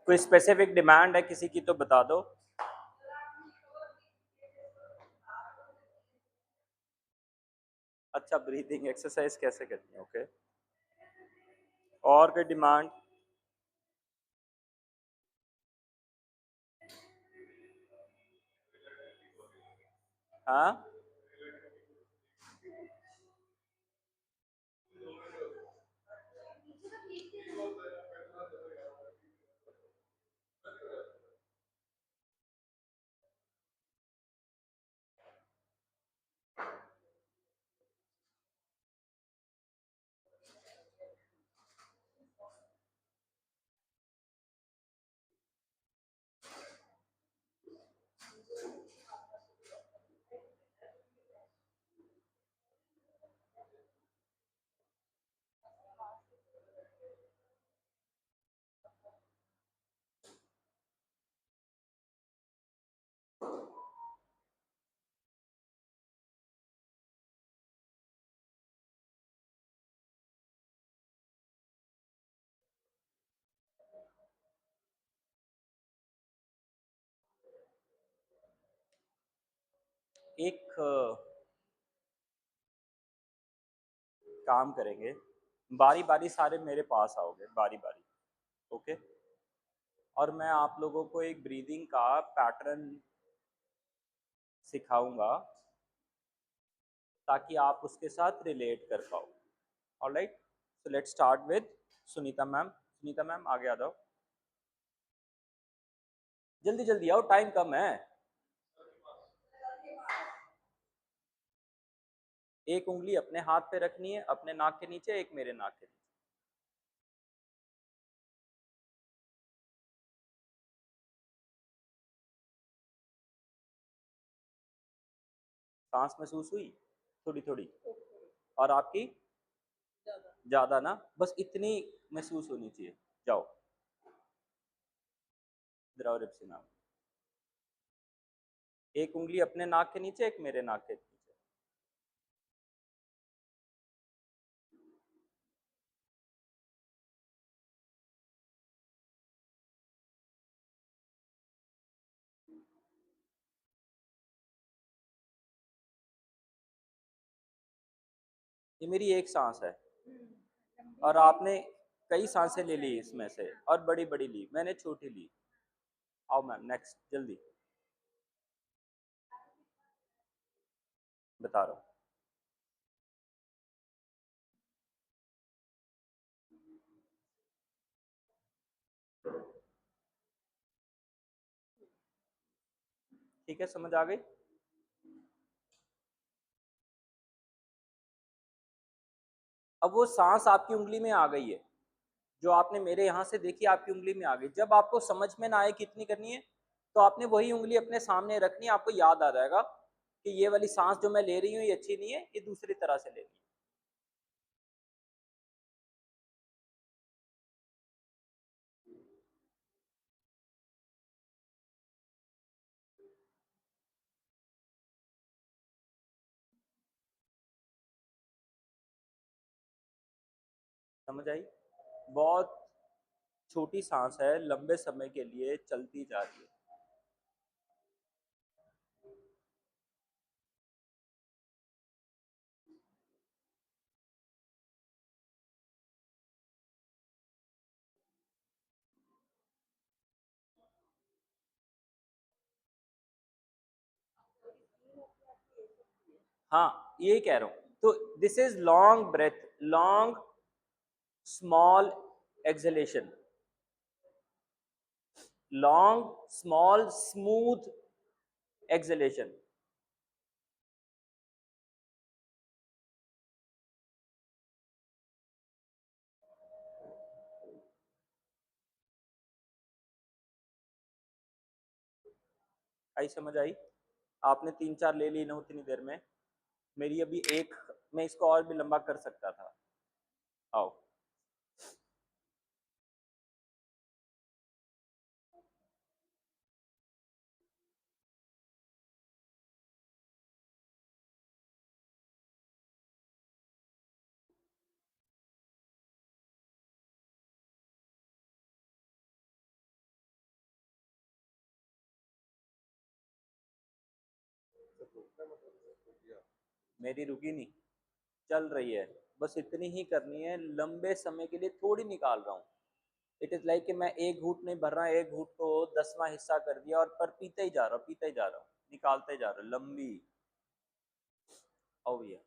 कोई specific demand है किसी की तो बता दो। अच्छा, ब्रीदिंग एक्सरसाइज कैसे करनी है, ओके। और कोई डिमांड? हाँ, एक काम करेंगे, बारी बारी सारे मेरे पास आओगे, बारी बारी, ओके। और मैं आप लोगों को एक ब्रीदिंग का पैटर्न सिखाऊंगा ताकि आप उसके साथ रिलेट कर पाओ। Alright, so let's start with Sunita ma'am. Sunita ma'am आगे आ जाओ, जल्दी जल्दी आओ, टाइम कम है। एक उंगली अपने हाथ पे रखनी है, अपने नाक के नीचे, एक मेरे नाक के नीचे। सांस महसूस हुई थोड़ी थोड़ी? और आपकी? ज्यादा ना, बस इतनी महसूस होनी चाहिए। जाओ, द्रव रिप्सी मैम। एक उंगली अपने नाक के नीचे, एक मेरे नाक के नीचे। ये मेरी एक सांस है और आपने कई सांसें ले ली इसमें से, और बड़ी बड़ी ली, मैंने छोटी ली। आओ मैम, नेक्स्ट जल्दी, बता रहा हूँ। ठीक है, समझ आ गई? अब वो सांस आपकी उंगली में आ गई है, जो आपने मेरे यहाँ से देखी आपकी उंगली में आ गई। जब आपको समझ में ना आए कितनी करनी है, तो आपने वही उंगली अपने सामने रखनी है, आपको याद आ जाएगा कि ये वाली सांस जो मैं ले रही हूँ ये अच्छी नहीं है, ये दूसरी तरह से लेनी है। समझ आई? बहुत छोटी सांस है, लंबे समय के लिए चलती जा रही है। हाँ, यही कह रहा हूं, तो this is long breath, long small exhalation, long small smooth exhalation. आई, समझ आई? आपने तीन चार ले ली ना उतनी देर में, मेरी अभी एक, मैं इसको और भी लंबा कर सकता था। आओ। मेरी रुकी नहीं, चल रही है। बस इतनी ही करनी है, लंबे समय के लिए थोड़ी निकाल रहा हूँ। इट इज लाइक कि मैं एक घूंट नहीं भर रहा, एक घूंट को 10वां हिस्सा कर दिया और पर पीते ही जा रहा हूँ, पीते ही जा रहा हूँ, निकालते जा रहा हूँ लंबी। ओ भैया,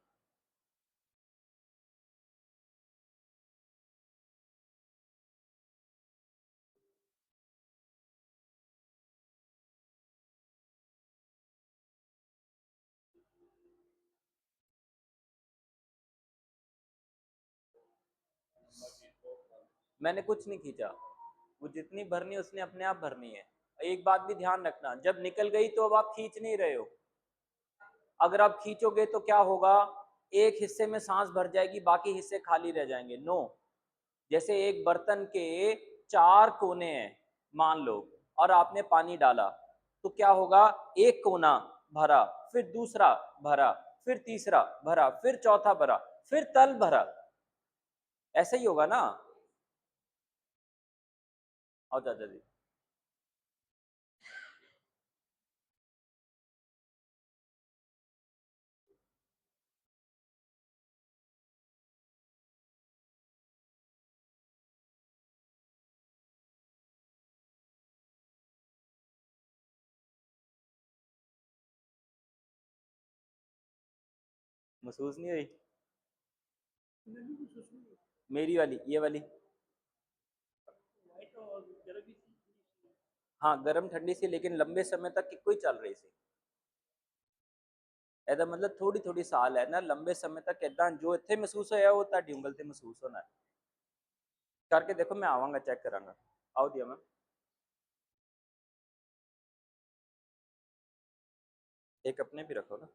मैंने कुछ नहीं खींचा। वो जितनी भरनी है उसने अपने आप भरनी है। एक बात भी ध्यान रखना, जब निकल गई तो अब आप खींच नहीं रहे हो। अगर आप खींचोगे तो क्या होगा, एक हिस्से में सांस भर जाएगी, बाकी हिस्से खाली रह जाएंगे। नो, जैसे एक बर्तन के 4 कोने हैं मान लो, और आपने पानी डाला, तो क्या होगा, एक कोना भरा, फिर दूसरा भरा, फिर तीसरा भरा, फिर चौथा भरा, फिर तल भरा। ऐसा ही होगा ना। आओ चाचा जी। महसूस नहीं हुई मेरी वाली, ये वाली? हाँ, गर्म ठंडी सी, लेकिन लंबे समय तक कोई चल रही सी। ਇਹਦਾ मतलब थोड़ी थोड़ी साल है ना, लंबे समय तक इदा जो इतने महसूस होया वो ਤੁਹਾਡੀ ਉਂਗਲ ਤੇ महसूस होना है। करके देखो, मैं आवांगा चेक करांगा। आओ दिया मैं, एक अपने भी रखो ना।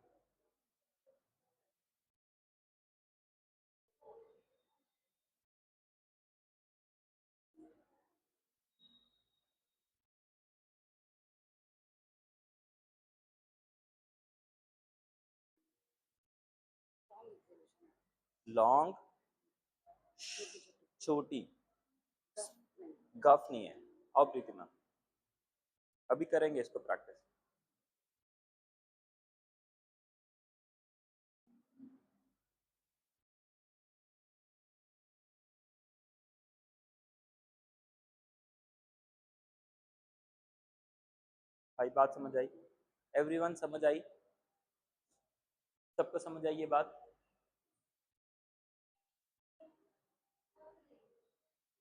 लॉन्ग, छोटी, गफ नहीं है। आओ प्रीतिमा, अभी करेंगे इसको प्रैक्टिस। भाई बात समझ आई? एवरीवन समझ आई? सबको समझ आई ये बात?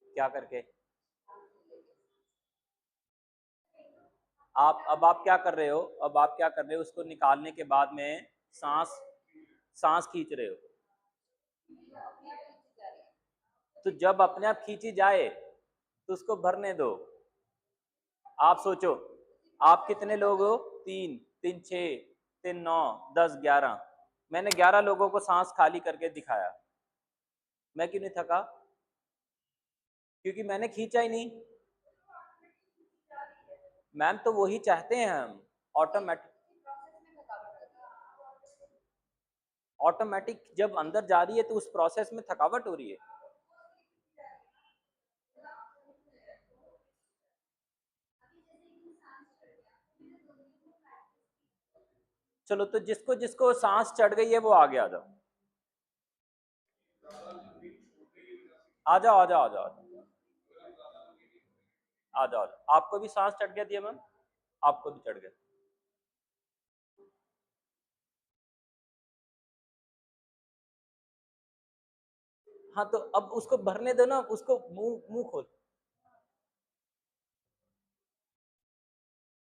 क्या करके? आप अब आप क्या कर रहे हो, अब आप क्या कर रहे हो, उसको निकालने के बाद में सांस, सांस खींच रहे हो। तो जब अपने आप खींची जाए तो उसको भरने दो। आप सोचो, आप कितने लोग हो? तीन, तीन छः, तीन नौ, 10, 11। मैंने 11 लोगों को सांस खाली करके दिखाया। मैं क्यों नहीं थका? क्योंकि मैंने खींचा ही नहीं। मैम तो वही चाहते हैं हम, ऑटोमेटिक। ऑटोमेटिक जब अंदर जा रही है तो उस प्रोसेस में थकावट हो रही है। चलो, तो जिसको जिसको सांस चढ़ गई है वो आगे आ जाओ। आ जाओ आ जाओ आ जाओ आ जाओ। आपको भी सांस चढ़ गया दिया मैम? आपको भी चढ़ गया? हाँ, तो अब उसको भरने दो ना, उसको मुंह मुंह खोल।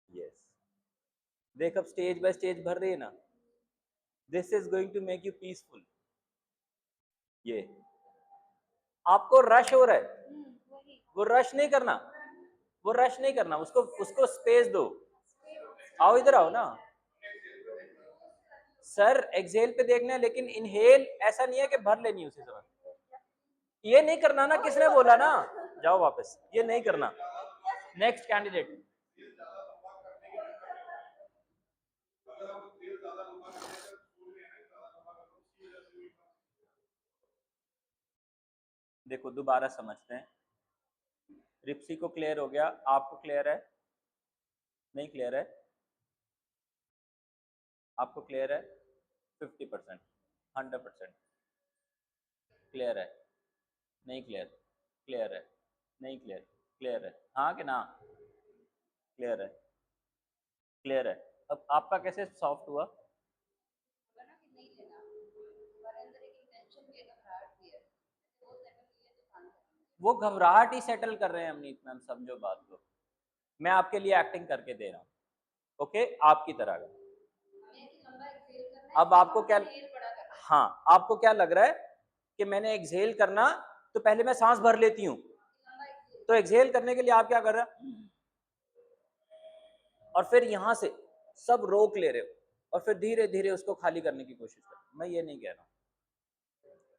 यस, देख अब स्टेज बाय स्टेज भर रही है ना। This is going to make you peaceful. ये आपको रश हो रहा है, वो रश नहीं करना, वो रश नहीं करना, उसको उसको स्पेस दो। आओ इधर आओ ना। सर एक्सेल पे देखना है, लेकिन इनहेल ऐसा नहीं है कि भर लेनी है उसी समय। ये नहीं करना ना, किसने बोला ना? जाओ वापस, ये नहीं करना। Next candidate. देखो दोबारा समझते हैं। रिप्सी को क्लियर हो गया, आपको क्लियर है? नहीं क्लियर है? आपको क्लियर है? 50%, 100%, क्लियर है? नहीं क्लियर? क्लियर है? नहीं क्लियर? क्लियर है? हाँ कि ना? क्लियर है? क्लियर है? अब आपका कैसे सॉफ्ट हुआ? वो घबराहट ही सेटल कर रहे हैं अमनीत मैम, समझो बात को। मैं आपके लिए एक्टिंग करके दे रहा हूँ, ओके, आपकी तरह। अब आपको क्या, हाँ आपको क्या लग रहा है कि मैंने एक्सहेल करना, तो पहले मैं सांस भर लेती हूँ, तो एक्सहेल करने के लिए आप क्या कर रहे हैं, और फिर यहां से सब रोक ले रहे हो, और फिर धीरे धीरे उसको खाली करने की कोशिश कर। मैं ये नहीं कह रहा हूँ,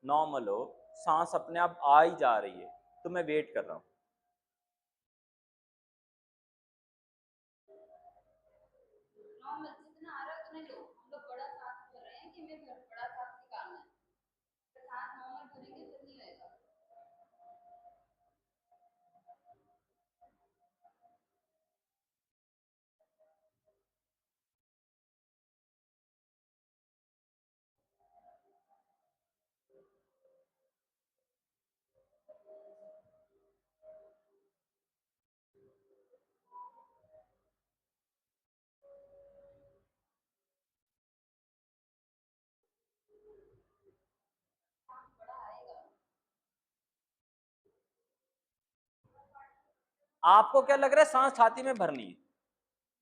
नॉर्मल हो, सांस अपने आप आ ही जा रही है, तो मैं वेट कर रहा हूँ। आपको क्या लग रहा है सांस छाती में भरनी है?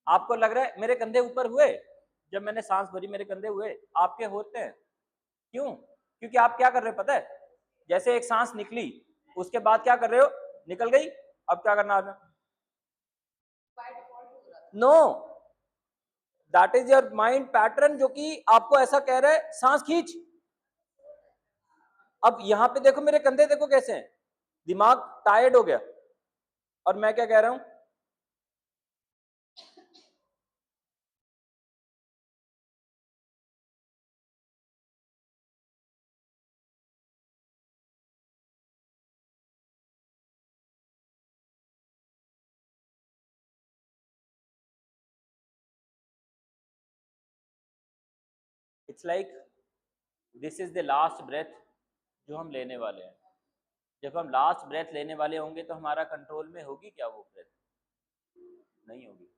आपको लग रहा है मेरे कंधे ऊपर हुए, जब मैंने सांस भरी मेरे कंधे हुए, आपके होते हैं? क्यों? क्योंकि आप क्या कर रहे हो पता है, जैसे एक सांस निकली, उसके बाद क्या कर रहे हो, निकल गई, अब क्या करना आपने? No, that is your mind pattern जो कि आपको ऐसा कह रहा है सांस खींच। अब यहां पे देखो मेरे कंधे देखो कैसे हैं, दिमाग टायर्ड हो गया, और मैं क्या कह रहा हूं, it's like this is the last breath जो हम लेने वाले हैं। जब हम लास्ट ब्रेथ लेने वाले होंगे तो हमारा कंट्रोल में होगी क्या वो ब्रेथ? नहीं होगी।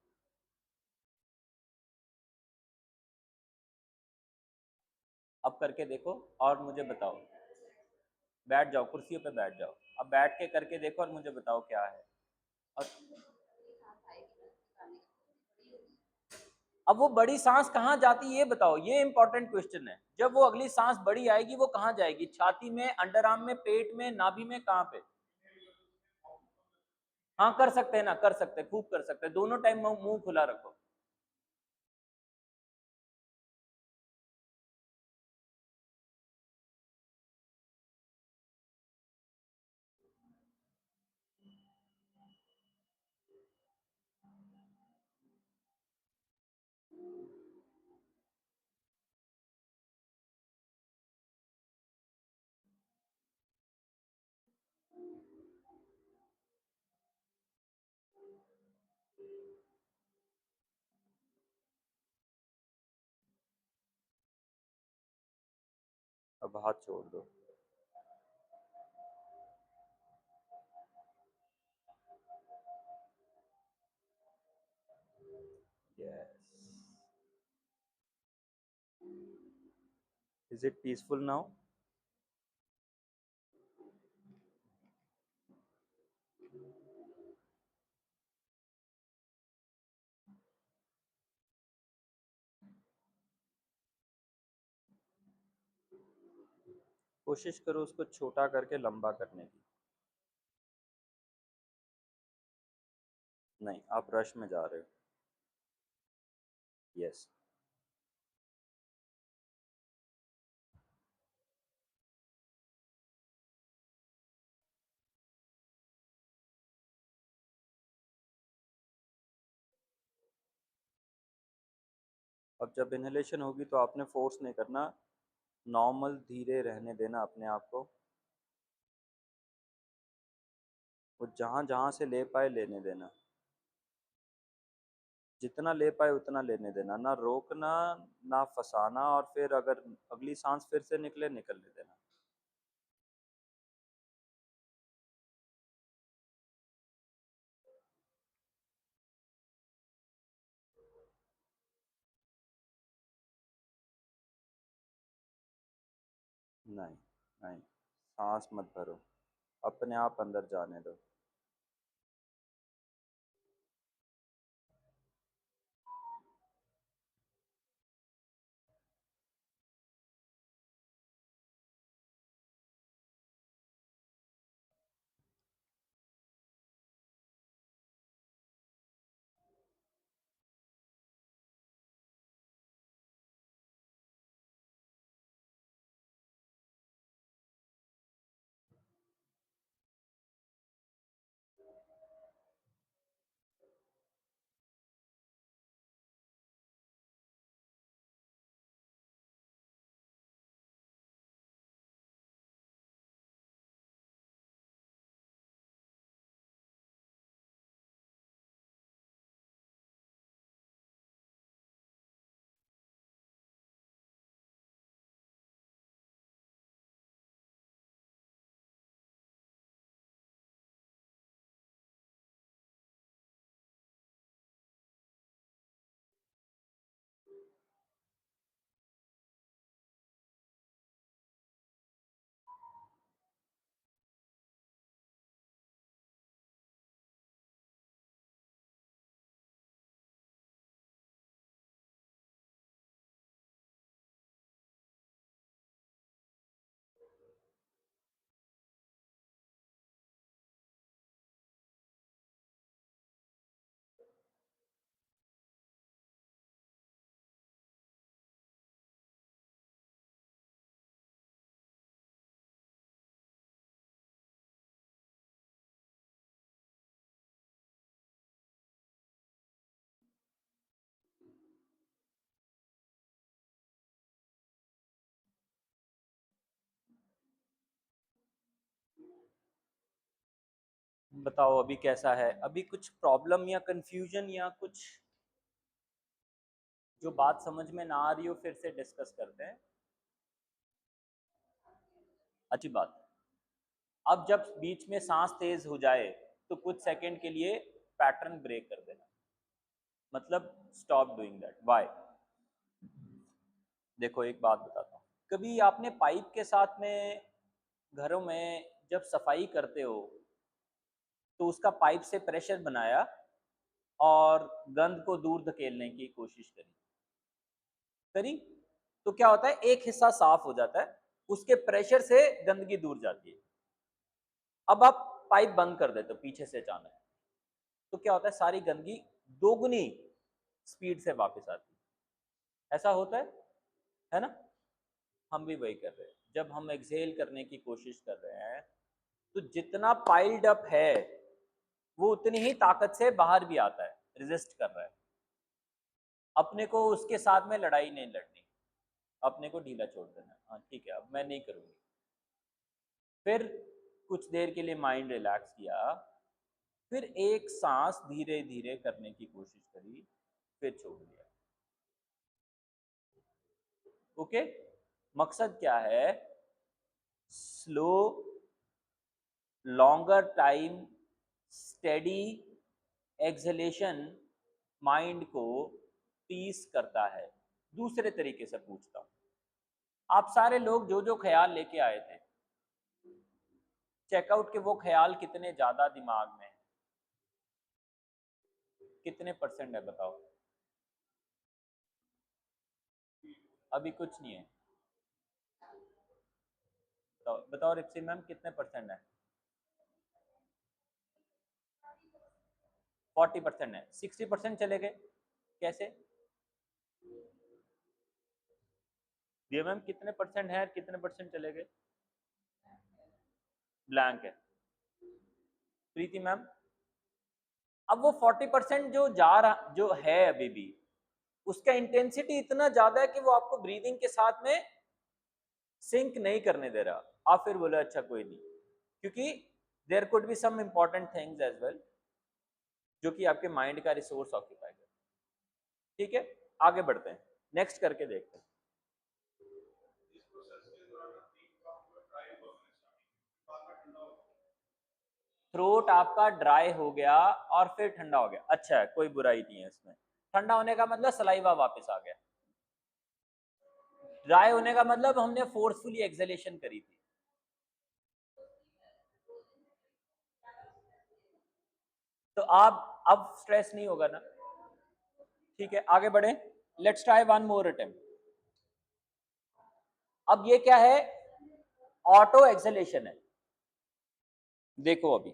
अब करके देखो और मुझे बताओ, बैठ जाओ कुर्सियों पे बैठ जाओ, अब बैठ के करके देखो और मुझे बताओ क्या है। और अब वो बड़ी सांस कहाँ जाती है ये बताओ, ये इंपॉर्टेंट क्वेश्चन है। जब वो अगली सांस बड़ी आएगी वो कहाँ जाएगी, छाती में, अंडर आर्म में, पेट में, नाभि में, कहाँ पे? हाँ कर सकते हैं ना, कर सकते हैं, खूब कर सकते हैं, दोनों टाइम मुंह खुला रखो। अब हाथ छोड़ दो। Yes, is it peaceful now? कोशिश करो उसको छोटा करके लंबा करने की। नहीं, आप रश में जा रहे हो। यस। अब जब इनहेलेशन होगी तो आपने फोर्स नहीं करना, नॉर्मल धीरे रहने देना अपने आप को, वो जहाँ जहाँ से ले पाए लेने देना। जितना ले पाए उतना लेने देना, ना रोकना, ना फंसाना, और फिर अगर अगली सांस फिर से निकले निकलने देना। नहीं, नहीं, सांस मत भरो, अपने आप अंदर जाने दो। बताओ अभी कैसा है? अभी कुछ प्रॉब्लम या कंफ्यूजन या कुछ जो बात समझ में ना आ रही हो, फिर से डिस्कस करते हैं। अच्छी बात। अब जब बीच में सांस तेज हो जाए तो कुछ सेकंड के लिए पैटर्न ब्रेक कर देना, मतलब स्टॉप डूइंग दैट। व्हाई? देखो एक बात बताता हूँ। कभी आपने पाइप के साथ में घरों में जब सफाई करते हो तो उसका पाइप से प्रेशर बनाया और गंद को दूर धकेलने की कोशिश करी करी तो क्या होता है, एक हिस्सा साफ हो जाता है, उसके प्रेशर से गंदगी दूर जाती है। अब आप पाइप बंद कर देते हो पीछे से अचानक, तो क्या होता है, सारी गंदगी दोगुनी स्पीड से वापस आती है। ऐसा होता है ना? हम भी वही कर रहे हैं। जब हम एक्सहेल करने की कोशिश कर रहे हैं तो जितना पाइल्ड अप है वो उतनी ही ताकत से बाहर भी आता है, रेजिस्ट कर रहा है। अपने को उसके साथ में लड़ाई नहीं लड़नी, अपने को ढीला छोड़ देना। हाँ ठीक है, अब मैं नहीं करूँगी। फिर कुछ देर के लिए माइंड रिलैक्स किया, फिर एक सांस धीरे धीरे करने की कोशिश करी, फिर छोड़ दिया। ओके? मकसद क्या है? Slow, longer time, steady exhalation mind को पीस करता है। दूसरे तरीके से पूछता हूँ, आप सारे लोग जो जो ख्याल लेके आए थे चेकआउट के, वो ख्याल कितने ज्यादा दिमाग में है? कितने परसेंट है बताओ? अभी कुछ नहीं है। बताओ बताओ रिप्सी मैम, कितने परसेंट है? 40% है। 60% चले गए कैसे? दिया मैम, कितने परसेंट है, कितने परसेंट चले गए? ब्लैंक है। प्रीति मैम, अब वो 40% जो जा रहा, जो है अभी भी, उसका इंटेंसिटी इतना ज्यादा है कि वो आपको ब्रीदिंग के साथ में सिंक नहीं करने दे रहा। आप फिर बोले अच्छा कोई नहीं, क्योंकि there could be some important things as well जो कि आपके माइंड का रिसोर्स ऑक्यूपाई करे। ठीक है, आगे बढ़ते हैं, नेक्स्ट करके देखते हैं। थ्रोट आपका ड्राई हो गया और फिर ठंडा हो गया, अच्छा है, कोई बुराई नहीं है इसमें। ठंडा होने का मतलब सलाइवा वापस आ गया, ड्राई होने का मतलब हमने फोर्सफुली एक्सहेलेशन करी थी। तो आप अब स्ट्रेस नहीं होगा ना। ठीक है, आगे बढ़े, let's try one more attempt. अब ये क्या है, ऑटो एक्सहेलेशन है। देखो अभी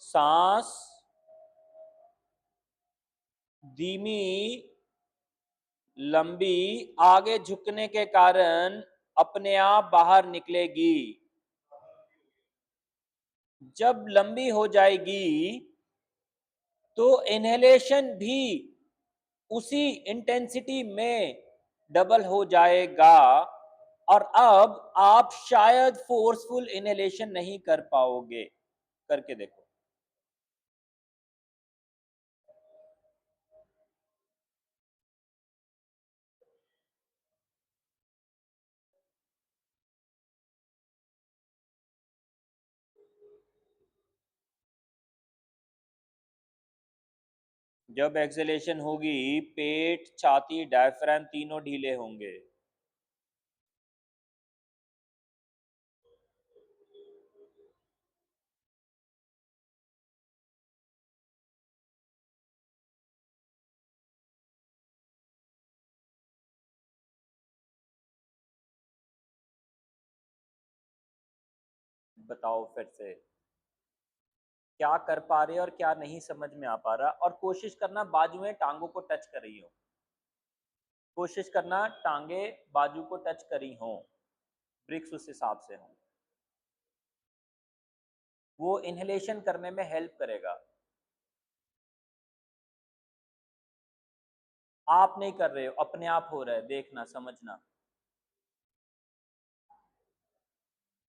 सांस धीमी लंबी आगे झुकने के कारण अपने आप बाहर निकलेगी। जब लंबी हो जाएगी तो इनहेलेशन भी उसी इंटेंसिटी में डबल हो जाएगा, और अब आप शायद फोर्सफुल इनहेलेशन नहीं कर पाओगे। करके देखो। जब एक्सेलेशन होगी पेट छाती डायफ्राम तीनों ढीले होंगे। बताओ फिर से, क्या कर पा रहे हो और क्या नहीं समझ में आ पा रहा, और कोशिश करना बाजू में टांगों को टच कर रही हो, कोशिश करना टांगे बाजू को टच करी हो, ब्रिक्स उस हिसाब से हो, वो इनहेलेशन करने में हेल्प करेगा। आप नहीं कर रहे हो, अपने आप हो रहा है, देखना समझना।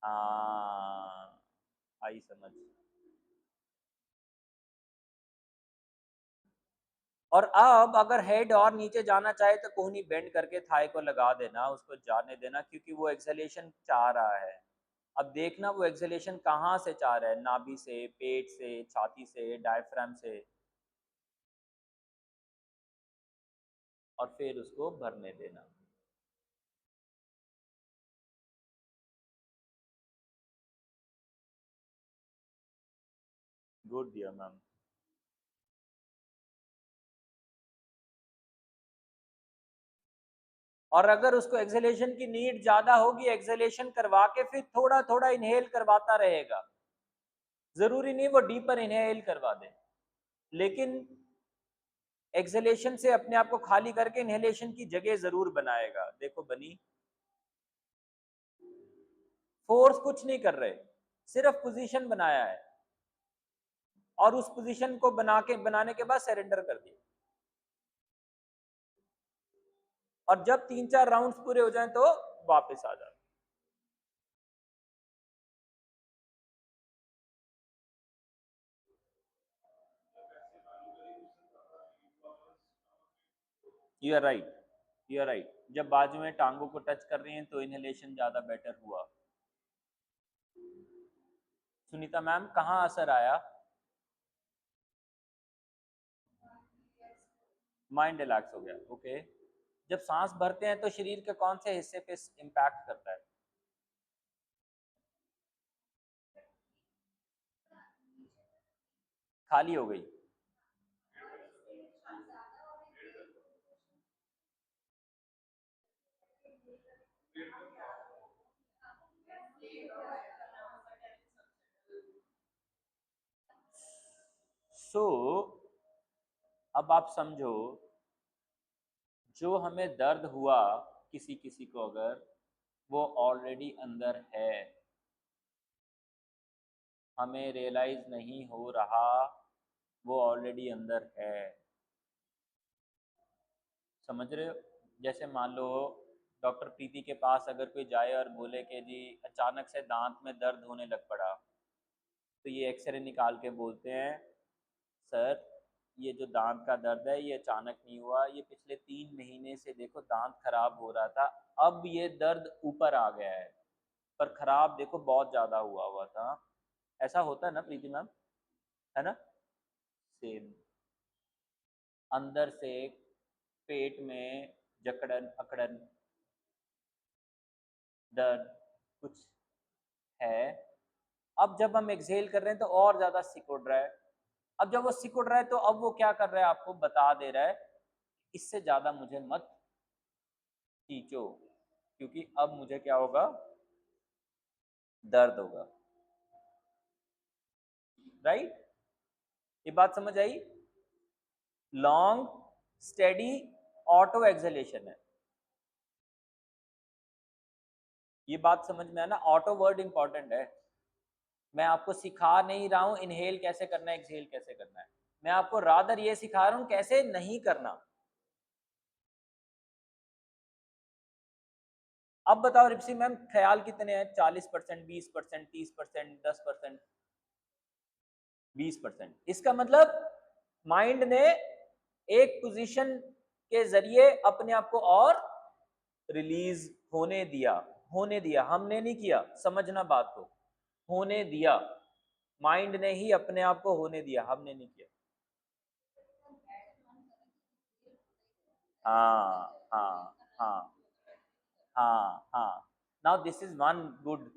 हाँ, आई समझ। और अब अगर हेड और नीचे जाना चाहे तो कोहनी बेंड करके थाई को लगा देना, उसको जाने देना, क्योंकि वो एक्सहेलेशन चाह रहा है। अब देखना वो एक्सहेलेशन कहाँ से चाह रहा है, नाभि से, पेट से, छाती से, डायफ्राम से, और फिर उसको भरने देना। Good dear ma'am. और अगर उसको एक्सहेलेशन की नीड ज्यादा होगी, एक्सहेलेशन करवा के फिर थोड़ा थोड़ा इनहेल करवाता रहेगा, जरूरी नहीं वो डीपर इनहेल करवा दे, लेकिन एक्सहेलेशन से अपने आप को खाली करके इनहेलेशन की जगह जरूर बनाएगा। देखो बनी, फोर्स कुछ नहीं कर रहे, सिर्फ पोजीशन बनाया है, और उस पोजीशन को बनाने के बाद सरेंडर कर दिया। और जब 3-4 राउंड्स पूरे हो जाएं तो वापस आ जाए। You are right, you are right, जब बाजू में टांगों को टच कर रही हैं तो इनहेलेशन ज्यादा बेटर हुआ। सुनीता मैम कहाँ असर आया? माइंड रिलैक्स हो गया, ओके। जब सांस भरते हैं तो शरीर के कौन से हिस्से पे इम्पैक्ट करता है? खाली हो गई। सो अब आप समझो, जो हमें दर्द हुआ किसी किसी को, अगर वो ऑलरेडी अंदर है, हमें रियलाइज नहीं हो रहा, वो ऑलरेडी अंदर है। समझ रहे हो? जैसे मान लो डॉक्टर प्रीति के पास अगर कोई जाए और बोले कि जी अचानक से दांत में दर्द होने लग पड़ा, तो ये एक्सरे निकाल के बोलते हैं सर ये जो दांत का दर्द है ये अचानक नहीं हुआ, ये पिछले 3 महीने से देखो दांत खराब हो रहा था, अब ये दर्द ऊपर आ गया है, पर खराब देखो बहुत ज़्यादा हुआ हुआ था। ऐसा होता है ना प्रीति मैम, है ना? सेम। अंदर से पेट में जकड़न अकड़न दर्द कुछ है। अब जब हम एक्सहेल कर रहे हैं तो और ज़्यादा सिकुड़ रहा है। अब जब वो सिकुड़ रहा है तो अब वो क्या कर रहा है, आपको बता दे रहा है इससे ज़्यादा मुझे मत खींचो, क्योंकि अब मुझे क्या होगा, दर्द होगा। राइट? ये बात समझ आई? लॉन्ग स्टेडी ऑटो एक्सहेलेशन है। ये बात समझ में है ना? ऑटो वर्ड इंपॉर्टेंट है। मैं आपको सिखा नहीं रहा हूं इनहेल कैसे करना है एक्सहेल कैसे करना है, मैं आपको रादर ये सिखा रहा हूं कैसे नहीं करना। अब बताओ रिप्सी मैम, ख्याल कितने हैं? 40%, 20%, 30%, 10%, 20%। इसका मतलब माइंड ने एक पोजीशन के जरिए अपने आप को और रिलीज होने दिया, हमने नहीं किया, समझना बात को, होने दिया। माइंड ने ही अपने आप को होने दिया, हमने नहीं किया। हाँ हाँ हाँ हाँ। Now this is one good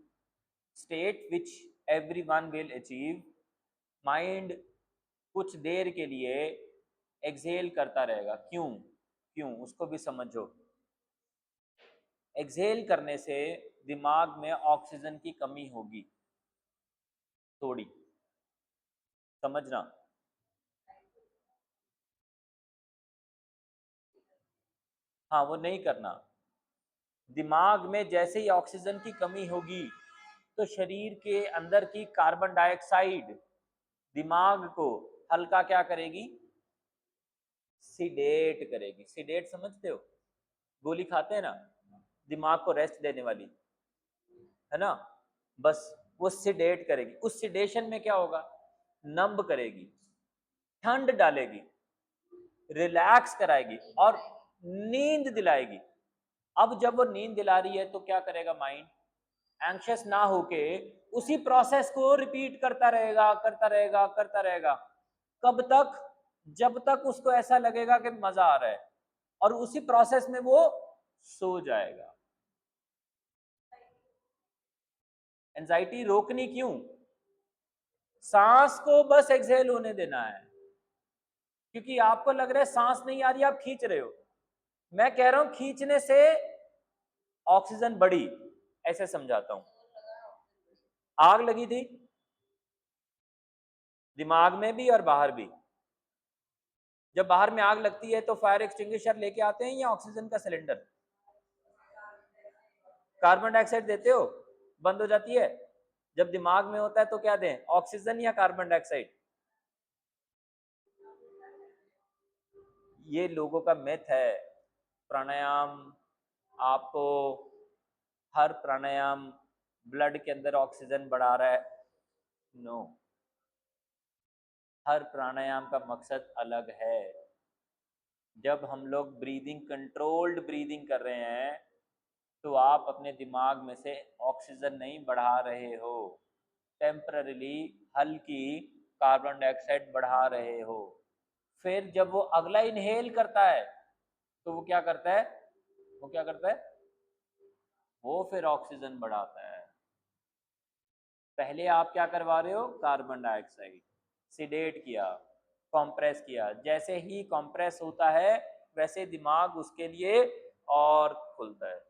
state which everyone will achieve. Mind कुछ देर के लिए एक्सहेल करता रहेगा, क्यों? क्यों उसको भी समझो। एक्सहेल करने से दिमाग में ऑक्सीजन की कमी होगी थोड़ी, समझना। हाँ वो नहीं करना। दिमाग में जैसे ही ऑक्सीजन की कमी होगी तो शरीर के अंदर की कार्बन डाइऑक्साइड दिमाग को हल्का क्या करेगी, सिडेट करेगी। सिडेट समझते हो? गोली खाते हैं ना दिमाग को रेस्ट देने वाली, है ना? बस वो सिडेट करेगी। उस सिडेशन में क्या होगा, नंब करेगी, ठंड डालेगी, रिलैक्स कराएगी और नींद दिलाएगी। अब जब वो नींद दिला रही है तो क्या करेगा माइंड, एंग्शियस ना होके उसी प्रोसेस को रिपीट करता रहेगा करता रहेगा करता रहेगा। कब तक? जब तक उसको ऐसा लगेगा कि मजा आ रहा है, और उसी प्रोसेस में वो सो जाएगा। एंजाइटी रोकनी क्यों? सांस को बस एक्सहेल होने देना है, क्योंकि आपको लग रहा है सांस नहीं आ रही, आप खींच रहे हो। मैं कह रहा हूं खींचने से ऑक्सीजन बढ़ी, ऐसे समझाता हूं। आग लगी थी दिमाग में भी और बाहर भी। जब बाहर में आग लगती है तो फायर एक्सटिंग्विशर लेके आते हैं या ऑक्सीजन का सिलेंडर? कार्बन डाइऑक्साइड देते हो, बंद हो जाती है। जब दिमाग में होता है तो क्या दें, ऑक्सीजन या कार्बन डाइऑक्साइड? ये लोगों का मिथ है। प्राणायाम आपको, हर प्राणायाम ब्लड के अंदर ऑक्सीजन बढ़ा रहा है, नो। हर प्राणायाम का मकसद अलग है। जब हम लोग ब्रीदिंग, कंट्रोल्ड ब्रीदिंग कर रहे हैं, तो आप अपने दिमाग में से ऑक्सीजन नहीं बढ़ा रहे हो, टेम्पररीली हल्की कार्बन डाइऑक्साइड बढ़ा रहे हो। फिर जब वो अगला इनहेल करता है तो वो क्या करता है, वो क्या करता है, वो फिर ऑक्सीजन बढ़ाता है। पहले आप क्या करवा रहे हो, कार्बन डाइऑक्साइड सिडेट किया, कॉम्प्रेस किया। जैसे ही कॉम्प्रेस होता है वैसे दिमाग उसके लिए और खुलता है,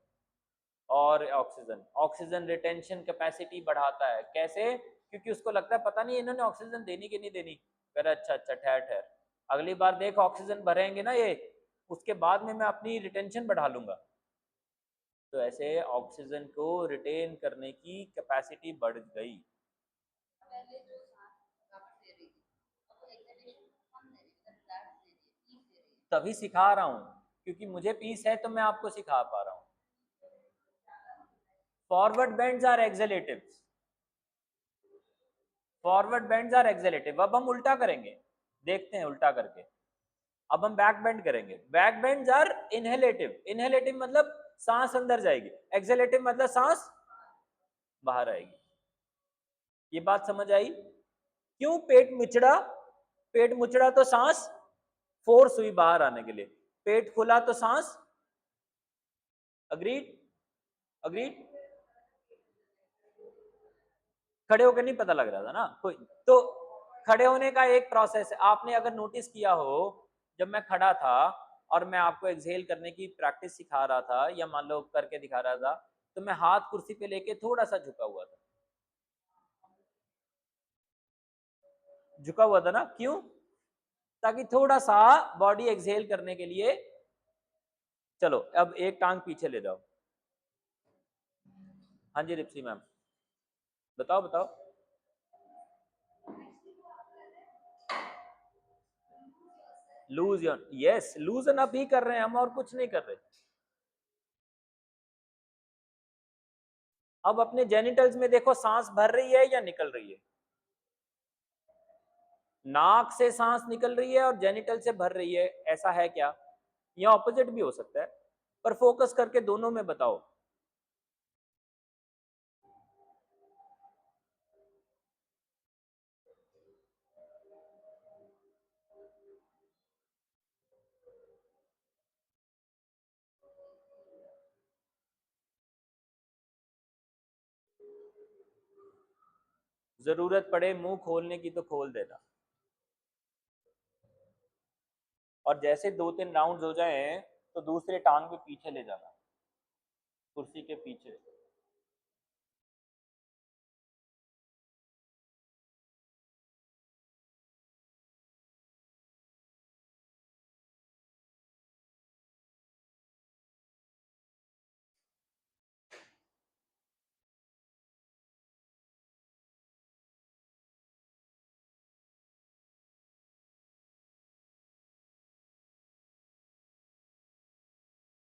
और ऑक्सीजन ऑक्सीजन रिटेंशन कैपेसिटी बढ़ाता है। कैसे? क्योंकि उसको लगता है पता नहीं इन्होंने ऑक्सीजन देनी कि नहीं देनी। फिर अच्छा अच्छा ठहर ठहर, अगली बार देख ऑक्सीजन भरेंगे ना ये, उसके बाद में मैं अपनी रिटेंशन बढ़ा लूंगा। तो ऐसे ऑक्सीजन को रिटेन करने की कैपेसिटी बढ़ गई। तभी सिखा रहा हूं, क्योंकि मुझे पीस है तो मैं आपको सिखा पा रहा हूं। Forward bends are exhalatives, forward bends are exhalative. अब हम उल्टा करेंगे, देखते हैं उल्टा करके। अब हम बैक बेंड करेंगे। बैक बेंड्स आर इनहेलेटिव, इनहेलेटिव मतलब सांस अंदर जाएगी, एक्सेलेटिव मतलब सांस बाहर आएगी। ये बात समझ आई? क्यों पेट मुचड़ा? पेट मुचड़ा तो सांस फोर्स हुई बाहर आने के लिए, पेट खुला तो सांस, अग्रीड? अग्रीड? खड़े होकर नहीं पता लग रहा था ना कोई तो। खड़े होने का एक प्रोसेस है, आपने अगर नोटिस किया हो, जब मैं खड़ा था और मैं आपको एक्सहेल करने की प्रैक्टिस सिखा रहा था या मान लो करके दिखा रहा था, तो मैं हाथ कुर्सी पे लेके थोड़ा सा झुका हुआ था, झुका हुआ था ना, क्यों? ताकि थोड़ा सा बॉडी एक्सहेल करने के लिए। चलो अब एक टांग पीछे ले जाओ। हाँ जी रिप्सी मैम, बताओ बताओ। लूज, यस लूजन अप ही कर रहे हैं हम, और कुछ नहीं कर रहे। अब अपने जेनिटल्स में देखो, सांस भर रही है या निकल रही है? नाक से सांस निकल रही है और जेनिटल से भर रही है, ऐसा है क्या? या ऑपोजिट भी हो सकता है, पर फोकस करके दोनों में बताओ। जरूरत पड़े मुंह खोलने की तो खोल देना, और जैसे 2-3 राउंड हो जाए तो दूसरे टांग पे पीछे ले जाना, कुर्सी के पीछे।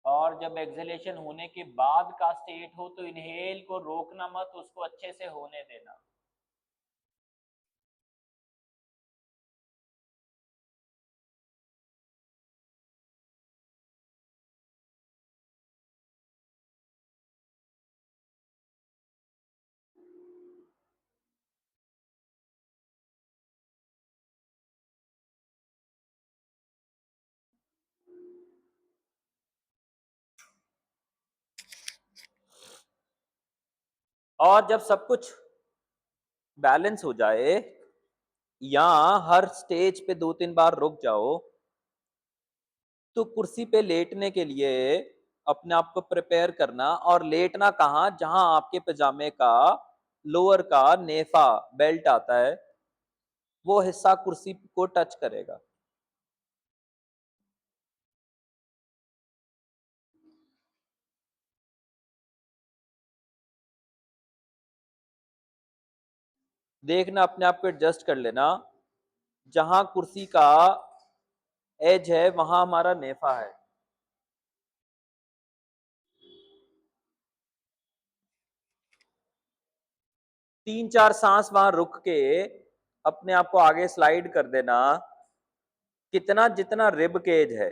और जब एक्सहेलेशन होने के बाद का स्टेट हो तो इनहेल को रोकना मत, उसको अच्छे से होने देना। और जब सब कुछ बैलेंस हो जाए, या हर स्टेज पे 2-3 बार रुक जाओ, तो कुर्सी पे लेटने के लिए अपने आप को प्रिपेयर करना। और लेटना कहाँ? जहां आपके पजामे का लोअर का नेफा बेल्ट आता है, वो हिस्सा कुर्सी को टच करेगा। देखना, अपने आप को एडजस्ट कर लेना। जहां कुर्सी का एज है वहां हमारा नेफा है। 3-4 सांस वहां रुक के अपने आप को आगे स्लाइड कर देना। कितना? जितना रिब केज है,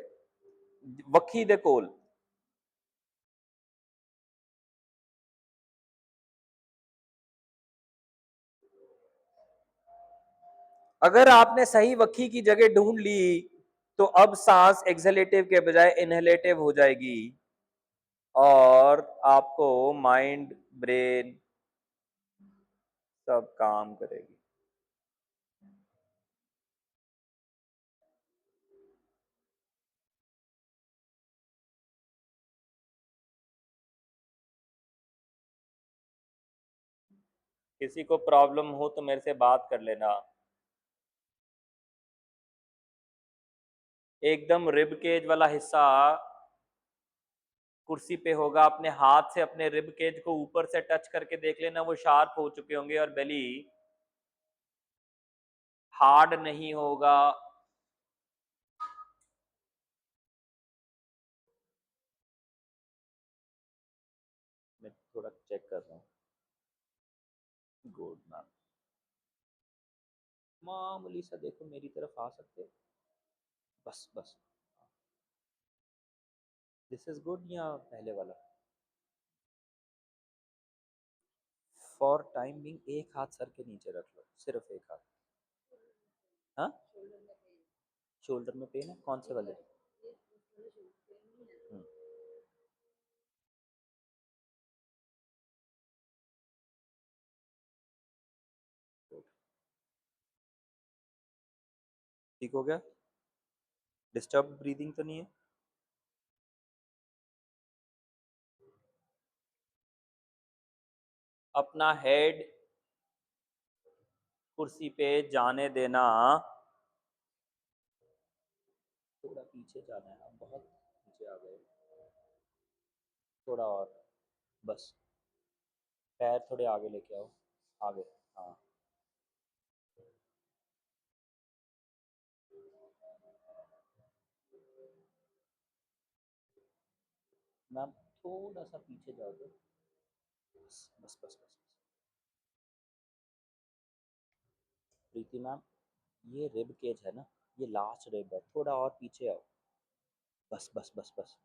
वक्की दे कोल। अगर आपने सही वक्की की जगह ढूंढ ली, तो अब सांस एक्सहेलेटिव के बजाय इनहेलेटिव हो जाएगी, और आपको माइंड ब्रेन सब काम करेगी। किसी को प्रॉब्लम हो तो मेरे से बात कर लेना। एकदम रिब केज वाला हिस्सा कुर्सी पे होगा, अपने हाथ से अपने रिब केज को ऊपर से टच करके देख लेना, वो शार्प हो चुके होंगे और बेली हार्ड नहीं होगा। मैं थोड़ा चेक कर रहा हूँ। गुड मैम, मामूली सा देखो मेरी तरफ आ सकते हो, बस बस। दिस इज गुड या पहले वाला? फॉर टाइम बिंग एक हाथ सर के नीचे रख लो, सिर्फ एक हाथ। हाँ, शोल्डर में पेन है, कौन से वाले? हम्म, good। ठीक हो गया? डिस्टर्ब ब्रीदिंग तो नहीं है? अपना हेड कुर्सी पे जाने देना, थोड़ा पीछे जाना है, आप बहुत पीछे आ गए, थोड़ा और, बस। पैर थोड़े आगे लेके आओ, आगे। हाँ, मैम थोड़ा सा पीछे जाओ तो, बस बस बस बस। प्रीति मैम, ये रिब केज है ना, ये लास्ट रिब है, थोड़ा और पीछे आओ, बस बस बस बस।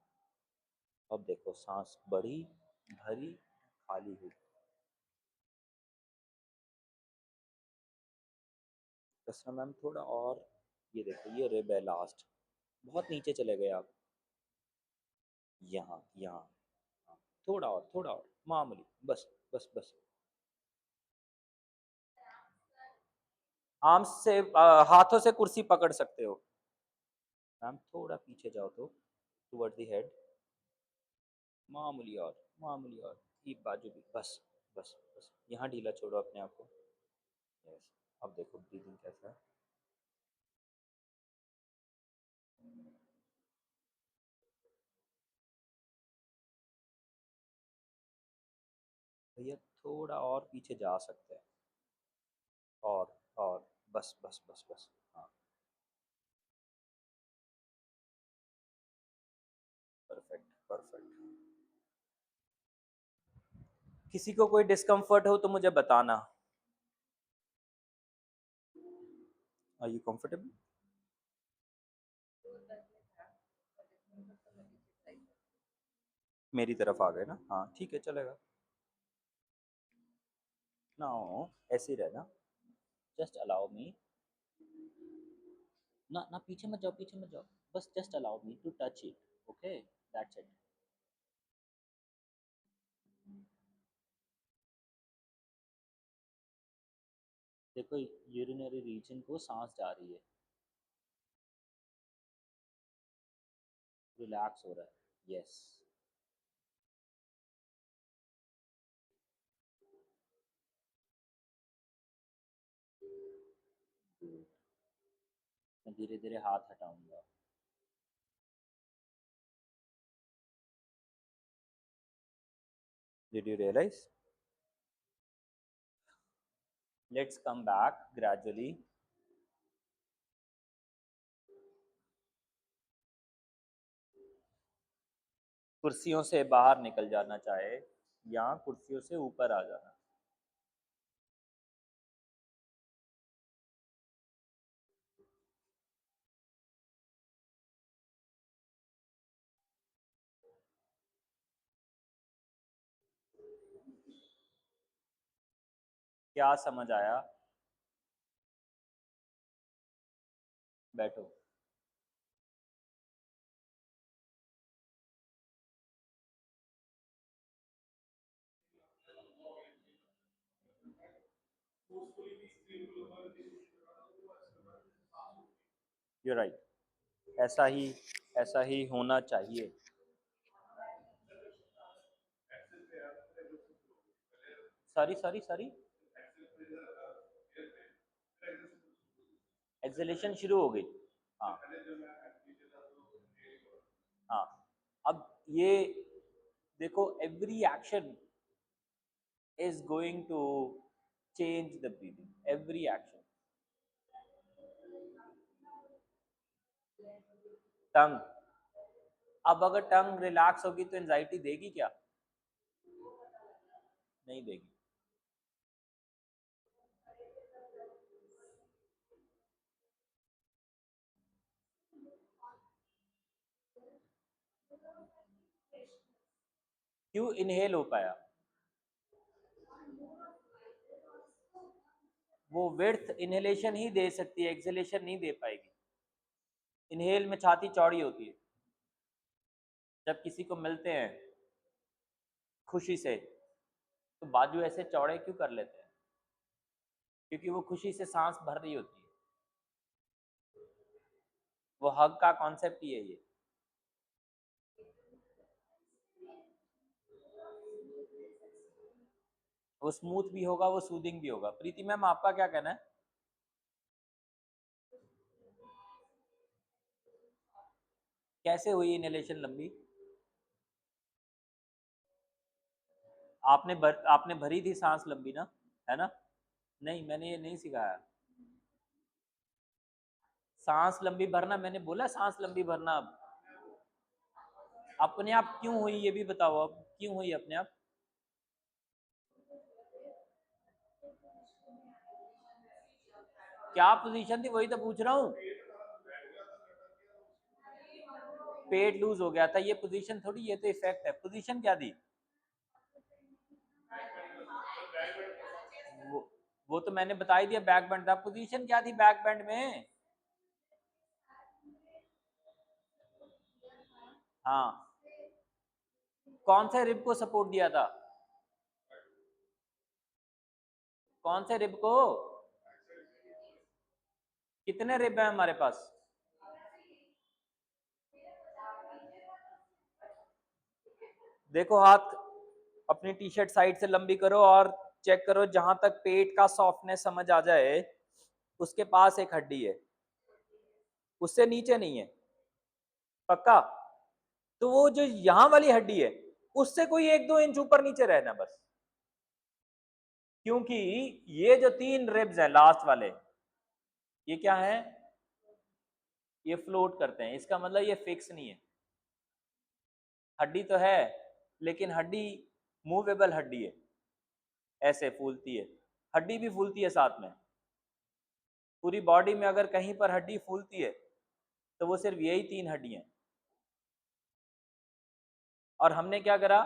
अब देखो सांस बढ़ी, भरी, खाली हुई। रचना मैम थोड़ा और, ये देखो ये रिब है लास्ट, बहुत नीचे चले गए आप, यहाँ यहाँ। हाँ, थोड़ा और मामूली, बस बस बस। आर्म से हाथों से कुर्सी पकड़ सकते हो। मैम थोड़ा पीछे जाओ तो, टुवर्ड द हेड, मामूली और, ये बाजू भी, बस बस बस। यहाँ ढीला छोड़ो अपने आप को। यस। अब देखो ब्रीदिंग कैसा है। भैया थोड़ा और पीछे जा सकते हैं, और बस बस बस बस। हाँ, परफेक्ट परफेक्ट। किसी को कोई डिस्कम्फर्ट हो तो मुझे बताना। Are you comfortable? मेरी तरफ आ गए ना, हाँ ठीक है, चलेगा। ना ऐसे ही रहना, जस्ट अलाउ मी, ना ना पीछे मत जाओ, पीछे मत जाओ, बस just allow me to touch it, okay, that's it. देखो यूरिनरी रीजन को सांस जा रही है, रिलैक्स हो रहा है, यस। मैं धीरे धीरे हाथ हटाऊंगा। Did you realise? Let's come back gradually. कुर्सियों से बाहर निकल जाना चाहे या कुर्सियों से ऊपर आ जाना। क्या समझ आया? बैठो। यू राइट, ऐसा ही, ऐसा ही होना चाहिए। सॉरी सॉरी सॉरी, एक्सेलेशन शुरू हो गई। हाँ हाँ। अब ये देखो, every action is going to change the breathing, every action। टंग, अब अगर टंग रिलैक्स होगी तो एंजाइटी देगी क्या? नहीं देगी। क्यों इनहेल हो पाया? वो विड्थ इनहेलेशन ही दे सकती है, एक्सहेलेशन नहीं दे पाएगी। इनहेल में छाती चौड़ी होती है। जब किसी को मिलते हैं खुशी से तो बाजू ऐसे चौड़े क्यों कर लेते हैं? क्योंकि वो खुशी से सांस भर रही होती है। वो हग का कॉन्सेप्ट ही है ये। वो स्मूथ भी होगा, वो सूदिंग भी होगा। प्रीति मैम आपका क्या कहना है? कैसे हुई इनहेलेशन लंबी? आपने भरी थी सांस लंबी ना, है ना? नहीं, मैंने ये नहीं सिखाया। सांस लंबी भरना मैंने बोला, सांस लंबी भरना। अब अपने आप क्यों हुई ये भी बताओ, अब क्यों हुई अपने आप? क्या पोजीशन थी वही तो पूछ रहा हूँ। पेट लूज हो गया था, ये पोजीशन थोड़ी, ये तो इफेक्ट है। पोजीशन क्या थी? वो वो तो मैंने बता ही दिया, बैक बैंड था। पोजीशन क्या थी बैक बैंड में? हाँ, कौन से रिब को सपोर्ट दिया था? कौन से रिब को? कितने रिब है हमारे पास? देखो हाथ अपनी टी शर्ट साइड से लंबी करो और चेक करो, जहां तक पेट का सॉफ्टनेस समझ आ जाए उसके पास एक हड्डी है, उससे नीचे नहीं है। पक्का? तो वो जो यहां वाली हड्डी है उससे कोई 1-2 इंच ऊपर नीचे रहना बस। क्योंकि ये जो 3 रिब्स है लास्ट वाले, ये क्या है? ये फ्लोट करते हैं, इसका मतलब ये फिक्स नहीं है। हड्डी तो है लेकिन हड्डी मूवेबल हड्डी है, ऐसे फूलती है। हड्डी भी फूलती है साथ में। पूरी बॉडी में अगर कहीं पर हड्डी फूलती है तो वो सिर्फ यही 3 हड्डियां। और हमने क्या करा?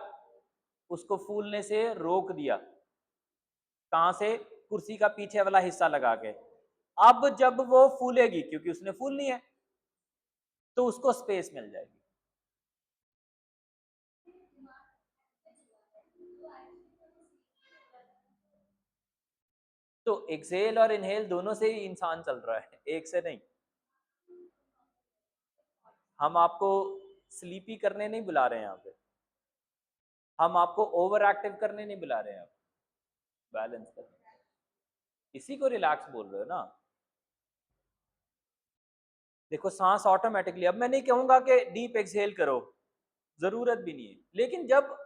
उसको फूलने से रोक दिया। कहां से? कुर्सी का पीछे वाला हिस्सा लगा के। अब जब वो फूलेगी, क्योंकि उसने फूलनी है, तो उसको स्पेस मिल जाएगी। तो एक्सेल और इनहेल दोनों से ही इंसान चल रहा है, एक से नहीं। हम आपको स्लीपी करने नहीं बुला रहे हैं यहाँ पे, हम आपको ओवर एक्टिव करने नहीं बुला रहे हैं, आप बैलेंस करने, इसी को रिलैक्स बोल रहे हो ना। देखो सांस ऑटोमेटिकली, अब मैं नहीं कहूंगा कि डीप एक्सहेल करो, जरूरत भी नहीं है, लेकिन जब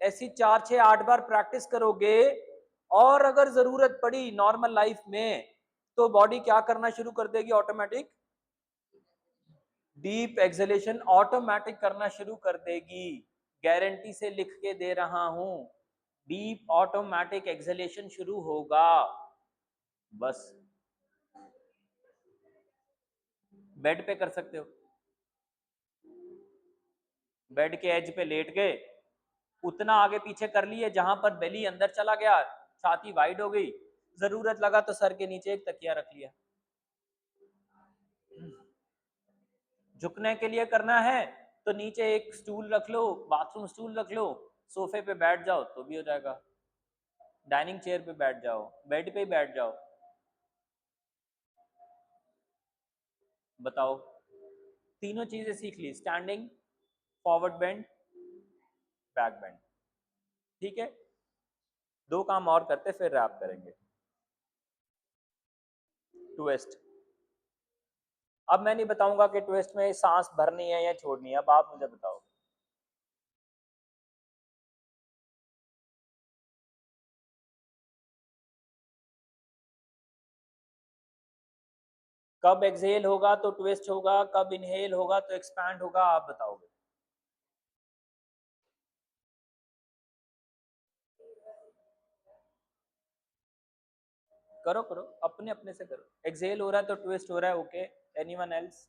ऐसी 4-6-8 बार प्रैक्टिस करोगे और अगर जरूरत पड़ी नॉर्मल लाइफ में तो बॉडी क्या करना शुरू कर देगी? ऑटोमेटिक डीप एक्सहेलेशन ऑटोमेटिक करना शुरू कर देगी। गारंटी से लिख के दे रहा हूं, डीप ऑटोमेटिक एक्सहेलेशन शुरू होगा। बस बेड पे कर सकते हो, बेड के एज पे लेट गए, उतना आगे पीछे कर लिए जहां पर बेली अंदर चला गया, छाती वाइड हो गई, जरूरत लगा तो सर के नीचे एक तकिया रख लिया। झुकने के लिए करना है तो नीचे एक स्टूल रख लो, बाथरूम स्टूल रख लो, सोफे पे बैठ जाओ तो भी हो जाएगा, डाइनिंग चेयर पे बैठ जाओ, बेड पे ही बैठ जाओ। बताओ, तीनों चीजें सीख ली, standing, forward bend, back bend. ठीक है, 2 काम और करते फिर रैप करेंगे। ट्विस्ट, अब मैं नहीं बताऊंगा कि ट्विस्ट में सांस भरनी है या छोड़नी है, अब आप मुझे बताओ। कब एक्सहेल होगा तो ट्विस्ट होगा, कब इनहेल होगा तो एक्सपैंड होगा, आप बताओगे। करो करो, अपने अपने से करो। एक्सेल हो रहा है तो ट्विस्ट हो रहा है, ओके। Anyone else?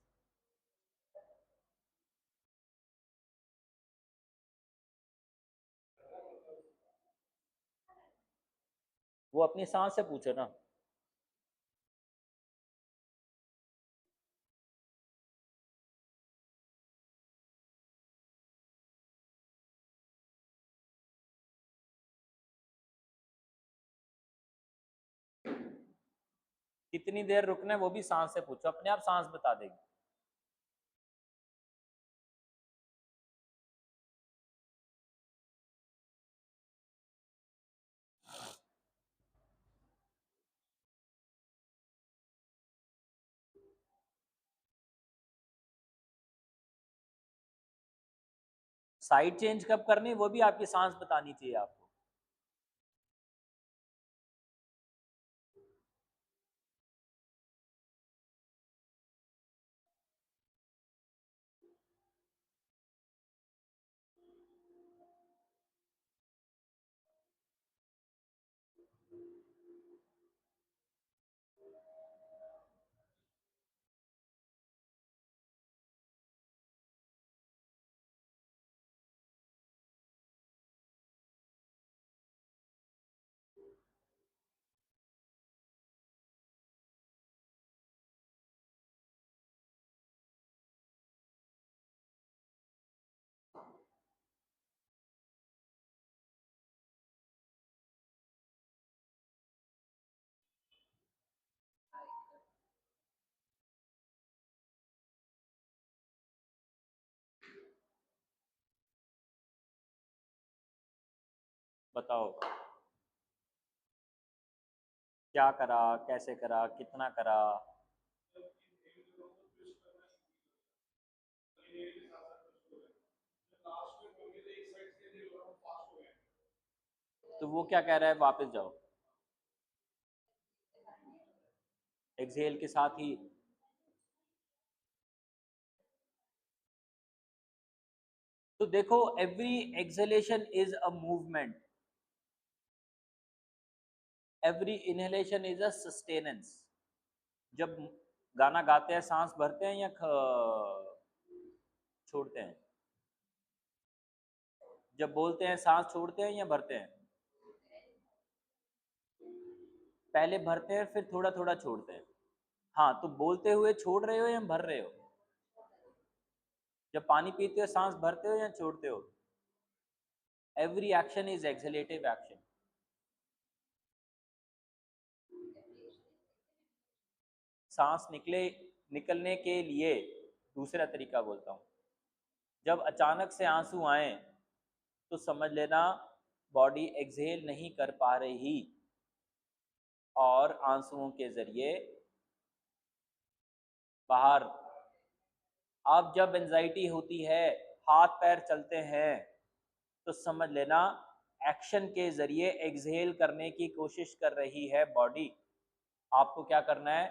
वो अपनी सांस से पूछो ना। कितनी देर रुकना है वो भी सांस से पूछो, अपने आप सांस बता देगी। साइड चेंज कब करनी वो भी आपकी सांस बतानी चाहिए आपको। बताओ क्या करा, कैसे करा, कितना करा। तो वो क्या कह रहा है, वापस जाओ। एक्सहेल के साथ ही। तो देखो, every exhalation is a movement, every inhalation is a sustenance. जब गाना गाते हैं सांस भरते हैं या छोड़ते हैं? जब बोलते हैं सांस छोड़ते हैं या भरते हैं? पहले भरते हैं फिर थोड़ा थोड़ा छोड़ते हैं। हाँ, तो बोलते हुए छोड़ रहे हो या भर रहे हो? जब पानी पीते हो सांस भरते हो या छोड़ते हो? Every action is exhalative action. सांस निकलने के लिए दूसरा तरीका बोलता हूँ। जब अचानक से आंसू आए तो समझ लेना बॉडी एक्सहेल नहीं कर पा रही और आंसुओं के जरिए बाहर। अब जब एंजाइटी होती है, हाथ पैर चलते हैं, तो समझ लेना एक्शन के जरिए एक्सहेल करने की कोशिश कर रही है बॉडी। आपको क्या करना है,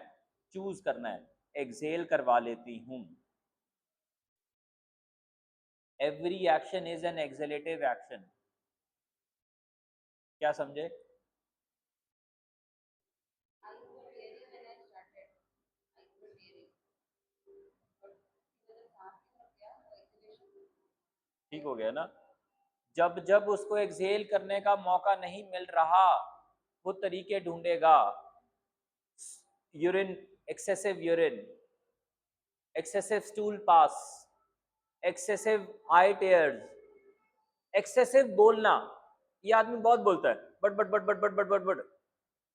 चूज करना है, एक्सहेल करवा लेती हूं। Every action is an exhalative action. क्या समझे? ठीक हो गया ना? जब जब उसको एक्सहेल करने का मौका नहीं मिल रहा, वो तरीके ढूंढेगा। Urine, urine, excessive stool pass, excessive eye tears, excessive बोलना। ये आदमी बहुत बोलता है, but but but but but but but but,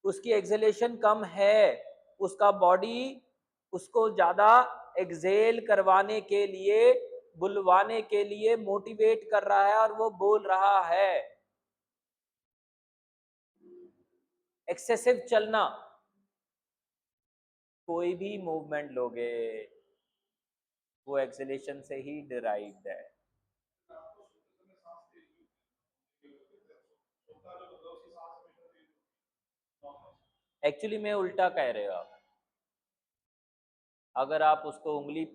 उसकी एक्सहेलेशन कम है। उसका बॉडी उसको ज्यादा एक्सहेल करवाने के लिए, बुलवाने के लिए मोटिवेट कर रहा है और वो बोल रहा है। एक्सेसिव चलना, कोई भी मूवमेंट लोगे वो एक्सहेलेशन से ही डिराइव्ड है। एक्चुअली में उल्टा कह रहे हो आप। अगर आप उसको उंगली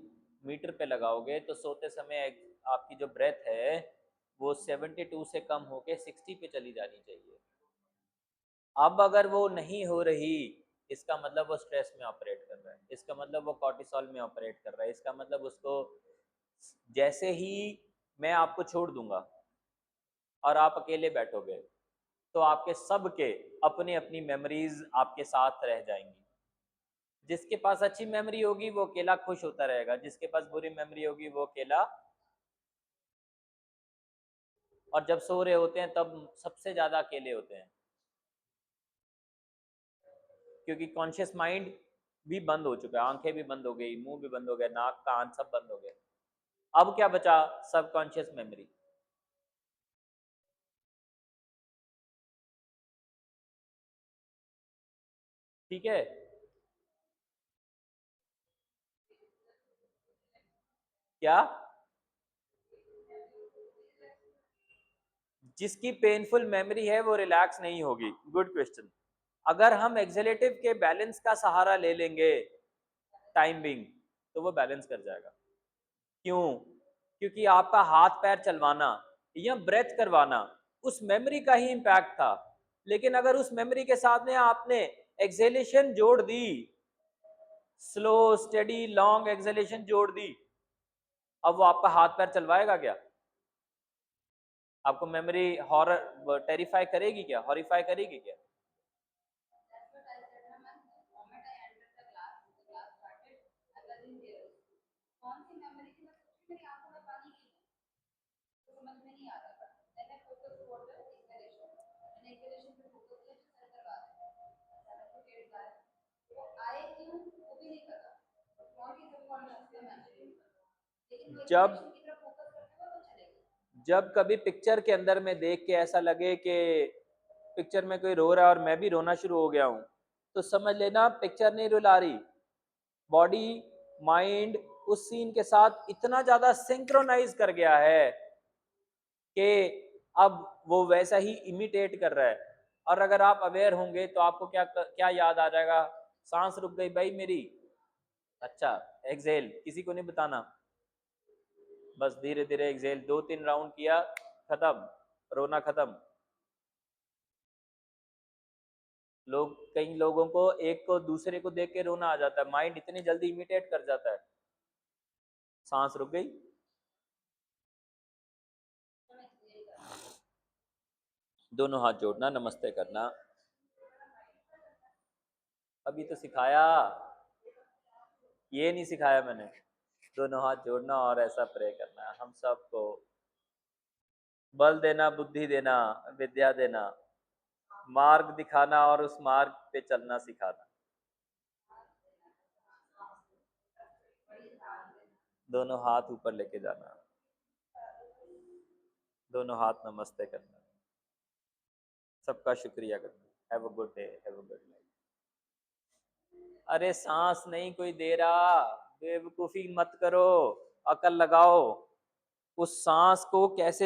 मीटर पे लगाओगे तो सोते समय आपकी जो ब्रेथ है वो 72 से कम होके 60 पे चली जानी चाहिए। अब अगर वो नहीं हो रही इसका मतलब वो स्ट्रेस में ऑपरेट कर रहा है, इसका मतलब वो कॉर्टिसोल में ऑपरेट कर रहा है, इसका मतलब उसको, जैसे ही मैं आपको छोड़ दूंगा और आप अकेले बैठोगे तो आपके सबके अपनी अपनी मेमोरीज आपके साथ रह जाएंगी। जिसके पास अच्छी मेमोरी होगी वो अकेला खुश होता रहेगा, जिसके पास बुरी मेमोरी होगी वो अकेला, और जब सो रहे होते हैं तब सबसे ज्यादा अकेले होते हैं, क्योंकि कॉन्शियस माइंड भी बंद हो चुका है, आंखें भी बंद हो गई, मुंह भी बंद हो गया, नाक कान सब बंद हो गए। अब क्या बचा? Subconscious memory. ठीक है। क्या? जिसकी पेनफुल मेमोरी है वो रिलैक्स नहीं होगी। Good question. अगर हम एक्सेलेटिव के बैलेंस का सहारा ले लेंगे टाइम बिंग, तो वो बैलेंस कर जाएगा। क्यों? क्योंकि आपका हाथ पैर चलवाना या ब्रेथ करवाना उस मेमोरी का ही इंपैक्ट था, लेकिन अगर उस मेमोरी के साथ में आपने एक्सेलेशन जोड़ दी, स्लो स्टेडी लॉन्ग एक्सेलेशन जोड़ दी, अब वो आपका हाथ पैर चलवाएगा क्या? आपको मेमोरी हॉरर टेरिफाई करेगी क्या, हॉरिफाई करेगी क्या? जब जब कभी पिक्चर के अंदर में देख के ऐसा लगे कि पिक्चर में कोई रो रहा है और मैं भी रोना शुरू हो गया हूं, तो समझ लेना पिक्चर नहीं रुला रही, बॉडी माइंड उस सीन के साथ इतना ज्यादा सिंक्रोनाइज कर गया है कि अब वो वैसा ही इमिटेट कर रहा है। और अगर आप अवेयर होंगे तो आपको क्या क्या याद आ जाएगा? सांस रुक गई भाई मेरी, अच्छा, एक्सेल, किसी को नहीं बताना, बस धीरे धीरे एक्सेल, 2-3 राउंड किया, खत्म, रोना खत्म। लोग, कई लोगों को एक को दूसरे को देख के रोना आ जाता है, माइंड इतनी जल्दी इमिटेट कर जाता है। सांस रुक गई। दोनों हाथ जोड़ना, नमस्ते करना। अभी तो सिखाया, ये नहीं सिखाया मैंने। दोनों हाथ जोड़ना और ऐसा प्रे करना, हम सबको बल देना, बुद्धि देना, विद्या देना, मार्ग दिखाना और उस मार्ग पे चलना सिखाना। दोनों हाथ ऊपर लेके जाना, दोनों हाथ नमस्ते करना, सबका शुक्रिया करना। Have a good day, have a good life. अरे सांस नहीं कोई दे रहा, बेवकूफी मत करो, अकल लगाओ, उस सांस को कैसे